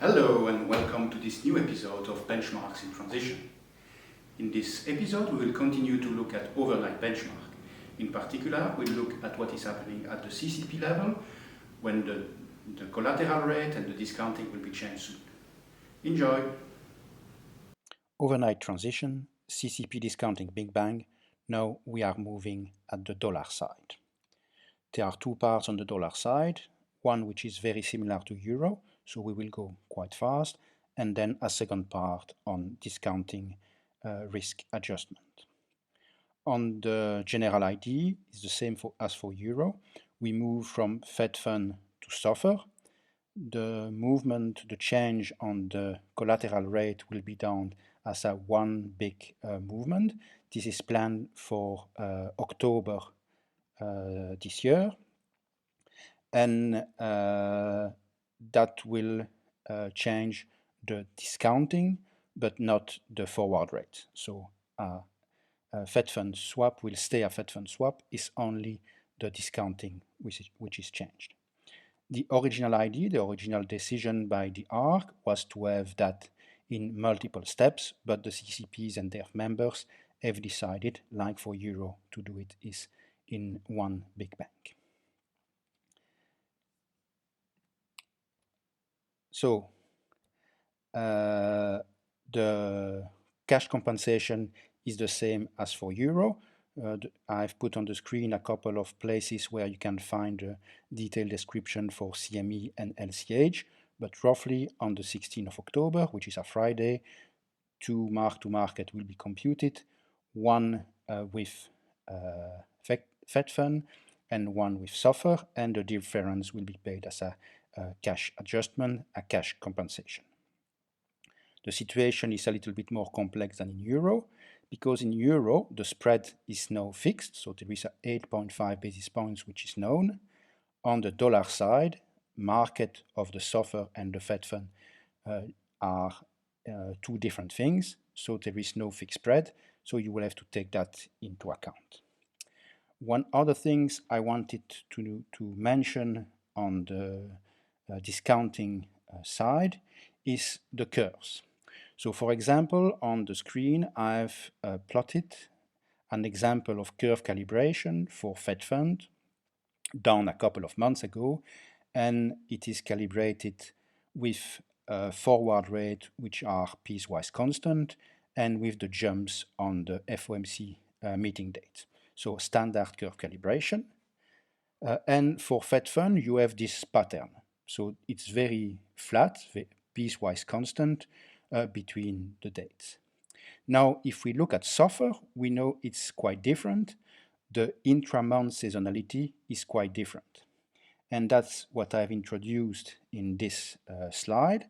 Hello and welcome to this new episode of Benchmarks in Transition. In this episode we will continue to look at overnight benchmark. In particular, we'll look at what is happening at the CCP level when the collateral rate and the discounting will be changed soon. Enjoy! Overnight transition, CCP discounting Big Bang. Now we are moving at the dollar side. There are two parts on the dollar side, one which is very similar to euro, so we will go quite fast, and then a second part on discounting risk adjustment. On the general idea, it's the same as for euro. We move from Fed fund to SOFR. The movement, the change on the collateral rate will be done as a one big movement. This is planned for October this year, and that will change the discounting but not the forward rate. So Fed fund swap will stay a Fed fund swap, is only the discounting which is changed. The original idea, the original decision by the ARC was to have that in multiple steps, but the CCPs and their members have decided, like for euro, to do it is in one big bang. So the cash compensation is the same as for euro. I've put on the screen a couple of places where you can find a detailed description for CME and LCH, but roughly on the 16th of October, which is a Friday, two mark-to-market will be computed, one with Fed fund and one with SOFR, and the difference will be paid as a cash adjustment, a cash compensation. The situation is a little bit more complex than in euro, because in euro the spread is now fixed, so there is a 8.5 basis points which is known. On the dollar side, market of the SOFR and the Fed fund are two different things, so there is no fixed spread, so you will have to take that into account. One other things I wanted to mention on the discounting side is the curves. So for example, on the screen, I've plotted an example of curve calibration for Fed fund done a couple of months ago, and it is calibrated with forward rate which are piecewise constant and with the jumps on the FOMC meeting date. So standard curve calibration. And for Fed fund, you have this pattern. So it's very flat, piecewise constant, between the dates. Now, if we look at SOFR, we know it's quite different. The intra-month seasonality is quite different. And that's what I've introduced in this slide.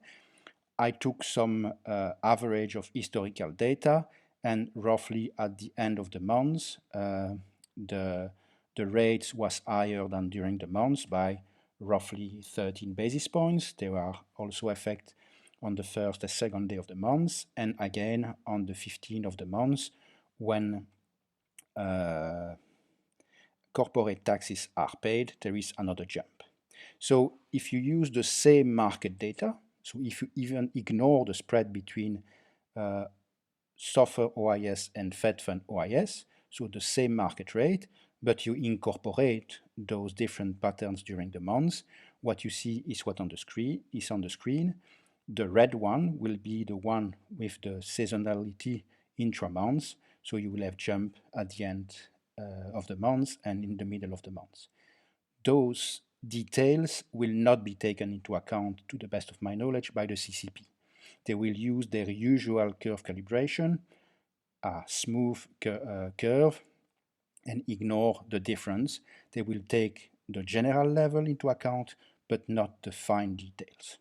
I took some average of historical data, and roughly at the end of the month, the rates was higher than during the month by roughly 13 basis points. There are also effects on the first and second day of the month, and again on the 15th of the month when corporate taxes are paid, there is another jump. So if you use the same market data, so if you even ignore the spread between SOFR OIS and Fed fund OIS, so the same market rate, but you incorporate those different patterns during the months, what you see is what on the screen. The red one will be the one with the seasonality intra-months, so you will have jump at the end of the month and in the middle of the month. Those details will not be taken into account, to the best of my knowledge, by the CCP. They will use their usual curve calibration, a smooth curve, and ignore the difference. They will take the general level into account, but not the fine details.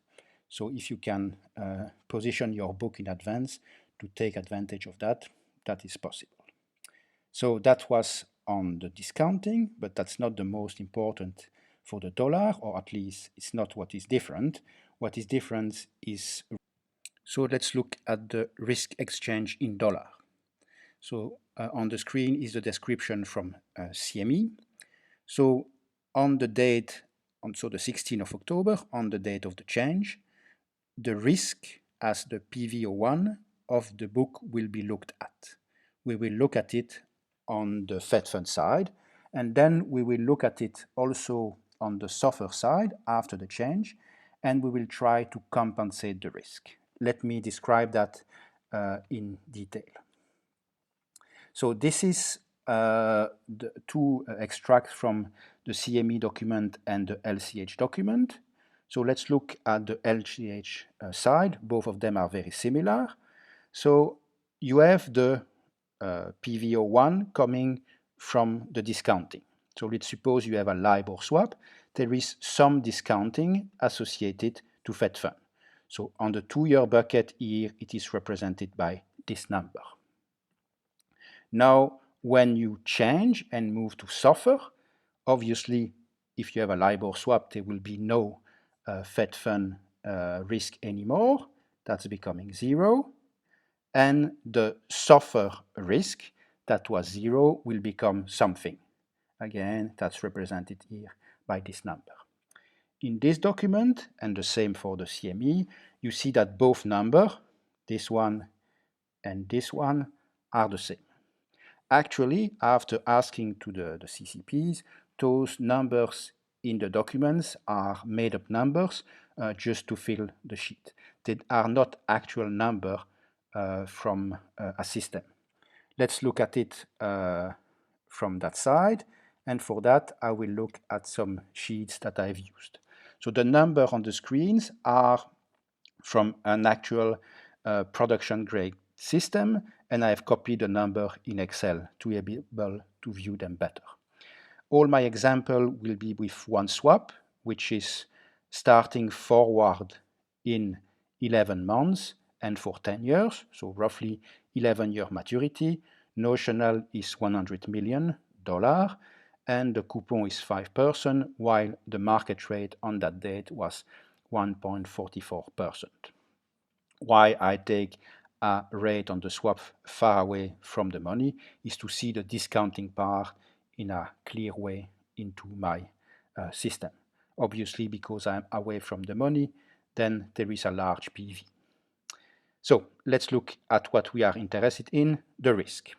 So if you can position your book in advance to take advantage of that, that is possible. So that was on the discounting, but that's not the most important for the dollar, or at least it's not what is different. What is different is, so let's look at the risk exchange in dollar. So on the screen is the description from CME. So on the date, so the 16th of October, on the date of the change, the risk as the PV01 of the book will be looked at. We will look at it on the Fed fund side, and then we will look at it also on the SOFR side after the change, and we will try to compensate the risk. Let me describe that in detail. So this is the two extracts from the CME document and the LCH document. So let's look at the LCH side. Both of them are very similar. So you have the PV01 coming from the discounting. So let's suppose you have a LIBOR swap. There is some discounting associated to Fed fund. So on the 2-year bucket here, it is represented by this number. Now, when you change and move to SOFR, obviously, if you have a LIBOR swap, there will be no Fed fund risk anymore. That's becoming 0. And the SOFR risk that was 0 will become something. Again, that's represented here by this number. In this document, and the same for the CME, you see that both numbers, this one and this one, are the same. Actually, after asking to the CCPs, those numbers in the documents are made-up numbers just to fill the sheet. They are not actual numbers from a system. Let's look at it from that side, and for that I will look at some sheets that I've used. So the number on the screens are from an actual production grade system, and I've copied the number in Excel to be able to view them better. All my example will be with one swap, which is starting forward in 11 months and for 10 years, so roughly 11-year maturity. Notional is $100 million, and the coupon is 5%, while the market rate on that date was 1.44%. Why I take a rate on the swap far away from the money is to see the discounting part in a clear way into my system. Obviously, because I'm away from the money, then there is a large PV. So let's look at what we are interested in, the risk.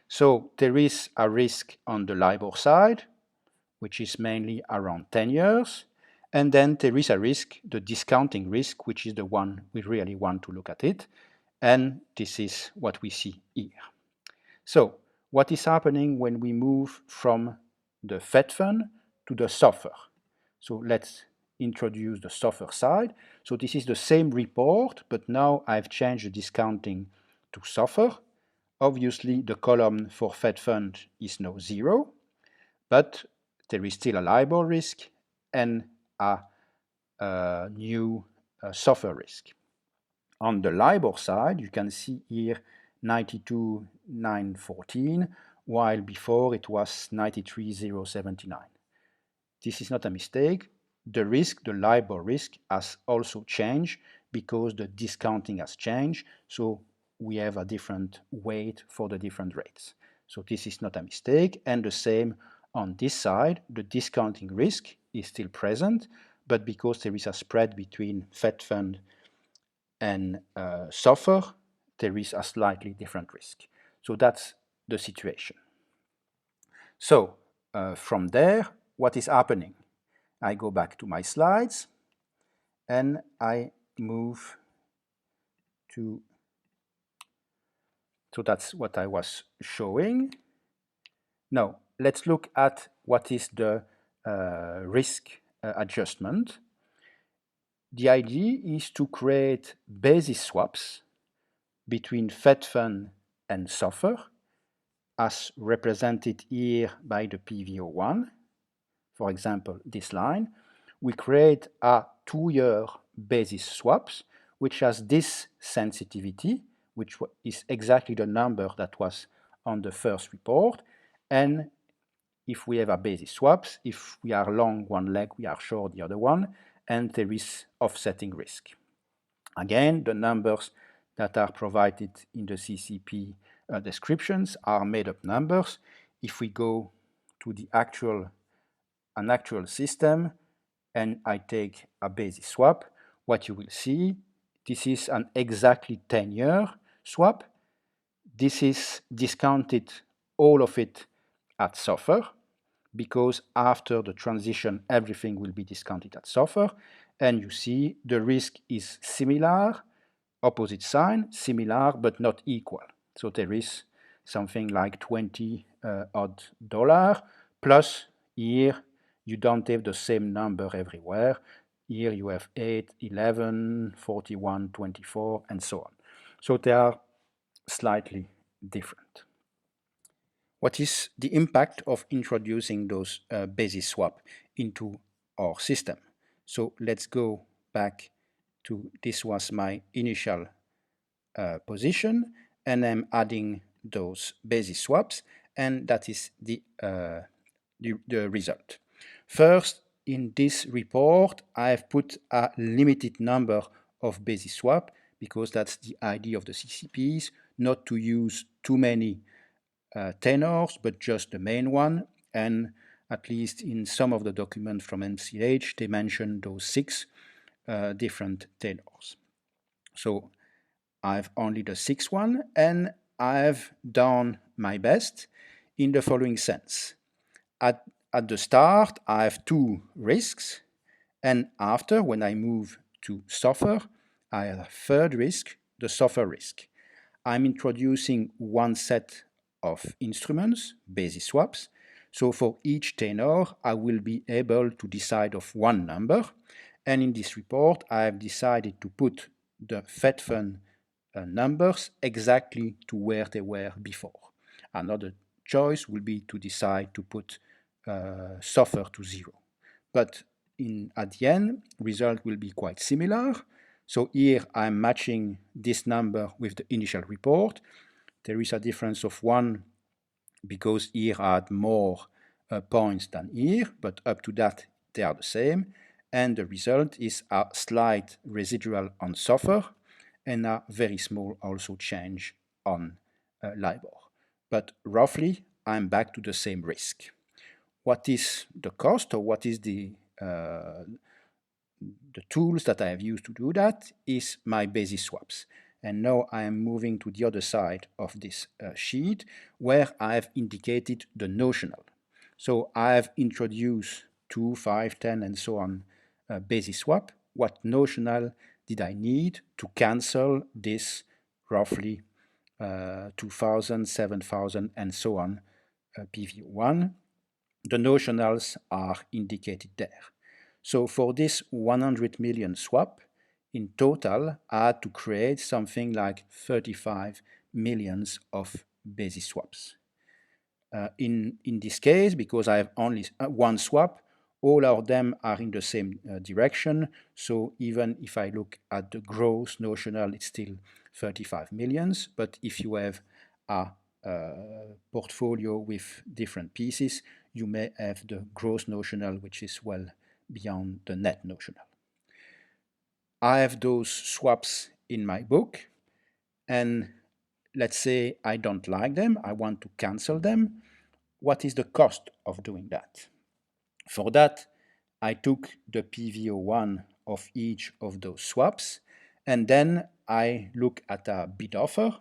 So there is a risk on the LIBOR side, which is mainly around 10 years. And then there is a risk, the discounting risk, which is the one we really want to look at it. And this is what we see here. So what is happening when we move from the Fed fund to the SOFR? So let's introduce the SOFR side. So this is the same report, but now I've changed the discounting to SOFR. Obviously, the column for Fed fund is now 0, but there is still a LIBOR risk and a new SOFR risk. On the LIBOR side, you can see here 92,914, while before it was 93,079. This is not a mistake. The risk, the LIBOR risk, has also changed because the discounting has changed, so we have a different weight for the different rates. So this is not a mistake, and the same on this side, the discounting risk is still present, but because there is a spread between Fed fund and SOFR, there is a slightly different risk. So that's the situation. So from there, what is happening? I go back to my slides and I move to, so that's what I was showing. Now, let's look at what is the risk adjustment. The idea is to create basis swaps between Fed fund and SOFR, as represented here by the PV01. For example, this line. We create a 2-year basis swaps, which has this sensitivity, which is exactly the number that was on the first report. And if we have a basis swaps, if we are long one leg, we are short the other one, and there is offsetting risk. Again, the numbers that are provided in the CCP descriptions are made-up numbers. If we go to the an actual system and I take a basis swap, what you will see this is an exactly 10-year swap. This is discounted, all of it at SOFR, because after the transition, everything will be discounted at SOFR. And you see the risk is similar, opposite sign, similar, but not equal. So there is something like 20 odd dollar, plus here you don't have the same number everywhere. Here you have 8, 11, 41, 24, and so on. So they are slightly different. What is the impact of introducing those basis swap into our system? So let's go back to, this was my initial position, and I'm adding those basis swaps, and that is the result. First, in this report, I've put a limited number of basis swap, because that's the idea of the CCPs, not to use too many tenors, but just the main one. And at least in some of the documents from MCH, they mention those 6 different tenors. So I've only the 6th one, and I've done my best in the following sense. At the start, I have 2 risks, and after, when I move to SOFR, I have a 3rd risk, the SOFR risk. I'm introducing one set of instruments, basis swaps. So for each tenor, I will be able to decide of one number. And in this report, I have decided to put the Fed fund numbers exactly to where they were before. Another choice will be to decide to put SOFR to 0. But at the end, result will be quite similar. So here I'm matching this number with the initial report. There is a difference of 1 because here I had more points than here, but up to that they are the same. And the result is a slight residual on SOFR and a very small also change on LIBOR. But roughly, I'm back to the same risk. What is the cost, or what is the tools that I have used to do that is my basis swaps. And now I am moving to the other side of this sheet where I've indicated the notional. So I've introduced 2, 5, 10, and so on basis swap. What notional did I need to cancel this roughly 2,000, 7,000, and so on PV1? The notionals are indicated there. So for this 100 million swap, in total, I had to create something like 35 millions of basis swaps. In this case, because I have only one swap, all of them are in the same direction. So even if I look at the gross notional, it's still 35 millions. But if you have a portfolio with different pieces, you may have the gross notional, which is well beyond the net notional. I have those swaps in my book, and let's say I don't like them, I want to cancel them. What is the cost of doing that? For that, I took the PV01 of each of those swaps, and then I look at a bid offer.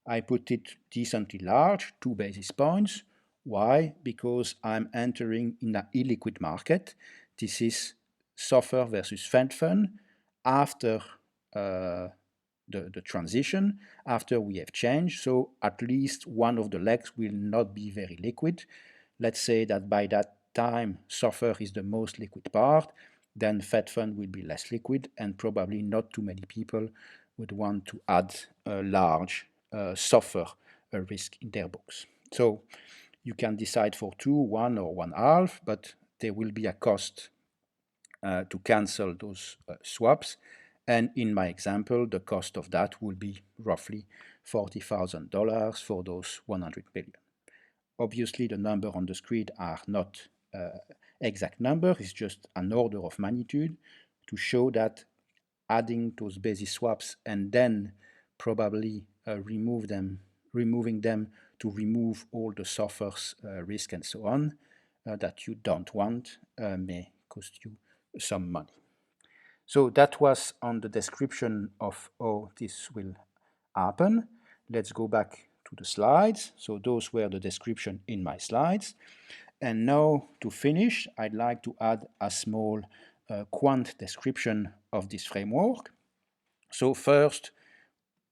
I put it decently large, 2 basis points. Why? Because I'm entering in an illiquid market. This is SOFR versus Fed fund after the transition, after we have changed. So at least one of the legs will not be very liquid. Let's say that by that time, SOFR is the most liquid part, then Fed fund will be less liquid, and probably not too many people would want to add a large SOFR risk in their books. So you can decide for 2, 1, or 1/2, but there will be a cost to cancel those swaps. And in my example, the cost of that will be roughly $40,000 for those 100 million. Obviously, the number on the screen are not exact number, it's just an order of magnitude to show that adding those basis swaps and then probably removing them to remove all the SOFR's risk and so on that you don't want may cost you some money. So that was on the description of how this will happen. Let's go back to the slides. So those were the description in my slides. And now to finish, I'd like to add a small quant description of this framework. So first,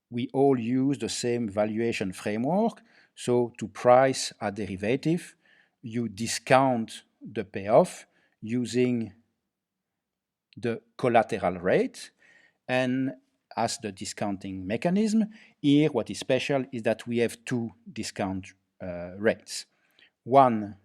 we all use the same valuation framework. So to price a derivative, you discount the payoff using the collateral rate. And as the discounting mechanism, here what is special is that we have two discount rates. One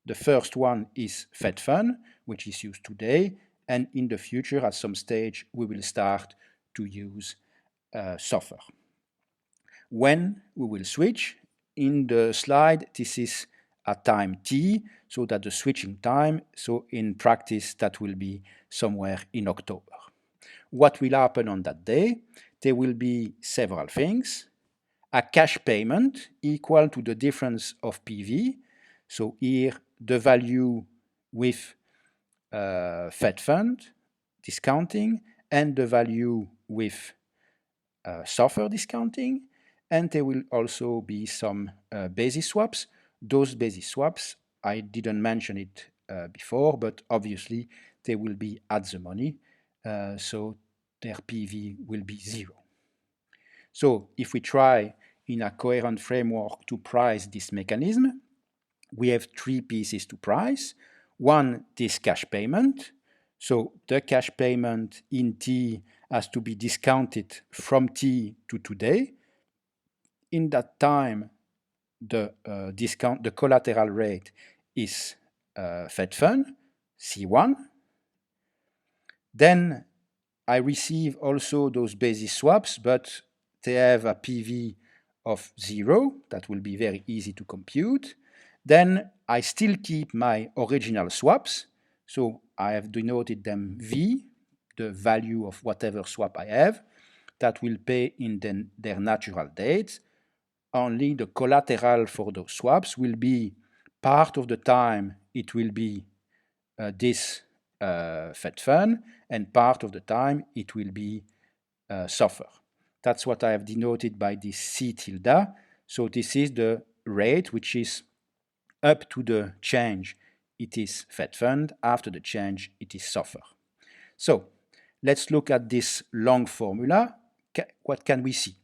the first one is Fed Fund, which is used today, and in the future, at some stage, we will start to use SOFR. When we will switch, in the slide, this is a time t, so that the switching time, so in practice, that will be somewhere in October. What will happen on that day? There will be several things. A cash payment equal to the difference of PV. So here, the value with Fed Fund discounting and the value with SOFR discounting. And there will also be some basis swaps. Those basis swaps, I didn't mention it before, but obviously they will be at the money, so their PV will be zero. So if we try in a coherent framework to price this mechanism, we have three pieces to price. One, this cash payment. So the cash payment in T has to be discounted from T to today. In that time, the collateral rate is Fed Fund, C1. Then I receive also those basis swaps, but they have a PV of 0. That will be very easy to compute. Then I still keep my original swaps. So I have denoted them V, the value of whatever swap I have. That will pay in their natural dates. Only the collateral for those swaps will be part of the time it will be this Fed Fund, and part of the time it will be SOFR. That's what I have denoted by this C tilde. So this is the rate which is up to the change, it is Fed Fund. After the change, it is SOFR. So let's look at this long formula. What can we see?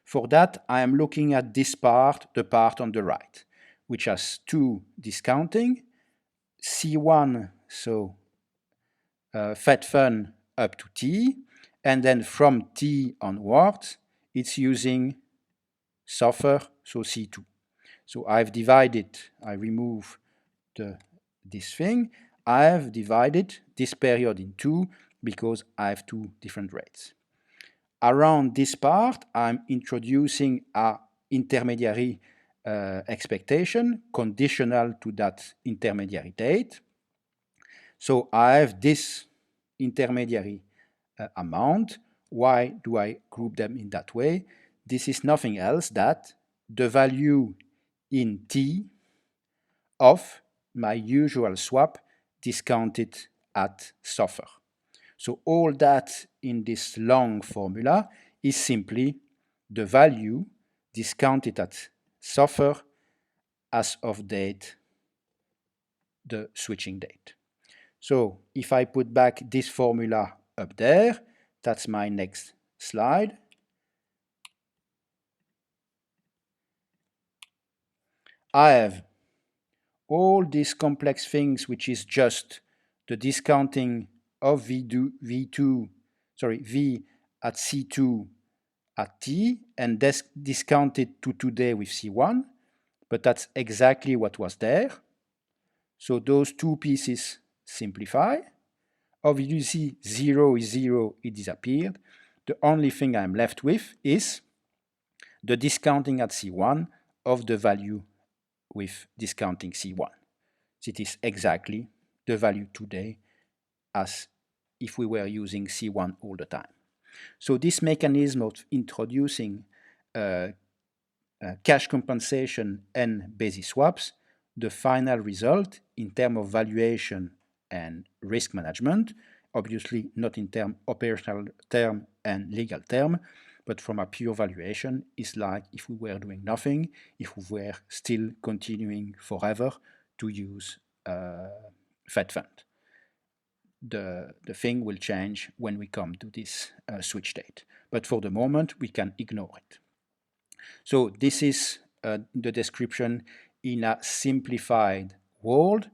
For that, I am looking at this part, the part on the right, which has two discounting, C1, so Fed Fund up to T, and then from T onwards, it's using SOFR, so C2. So I've divided, I remove this thing, I've divided this period in two because I have two different rates. Around this part, I'm introducing a intermediary expectation conditional to that intermediary date. So I have this intermediary amount. Why do I group them in that way? This is nothing else that the value in T of my usual swap discounted at SOFR. So all that in this long formula is simply the value discounted at SOFR as of date, the switching date. So if I put back this formula up there, that's my next slide. I have all these complex things, which is just the discounting of V at C2 at T, and discounted to today with C1, but that's exactly what was there. So those two pieces simplify. Obviously, 0 is 0, it disappeared. The only thing I'm left with is the discounting at C1 of the value with discounting C1. It is exactly the value today as if we were using C1 all the time. So this mechanism of introducing cash compensation and basis swaps, the final result in terms of valuation and risk management, obviously not in operational term and legal term, but from a pure valuation, it's like if we were doing nothing, if we were still continuing forever to use Fed fund. The thing will change when we come to this switch date. But for the moment, we can ignore it. So this is the description in a simplified world.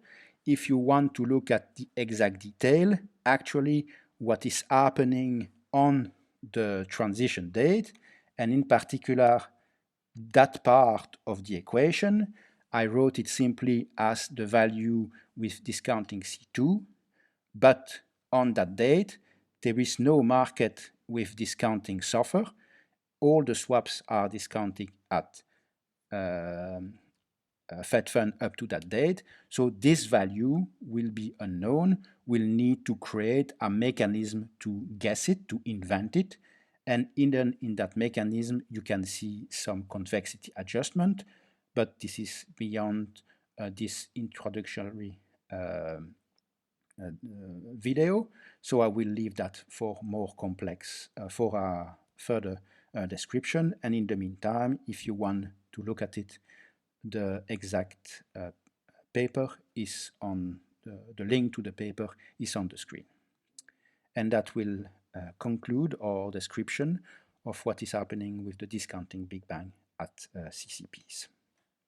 If you want to look at the exact detail, actually what is happening on the transition date, and in particular that part of the equation, I wrote it simply as the value with discounting C2, but on that date, there is no market with discounting SOFR. All the swaps are discounting at Fed fund up to that date. So this value will be unknown. We'll need to create a mechanism to guess it, to invent it. And in that mechanism, you can see some convexity adjustment, but this is beyond this introductory video. So I will leave that for more complex, for a further description. And in the meantime, if you want to look at it, the exact paper is on, the link to the paper is on the screen. And that will conclude our description of what is happening with the discounting Big Bang at CCPs.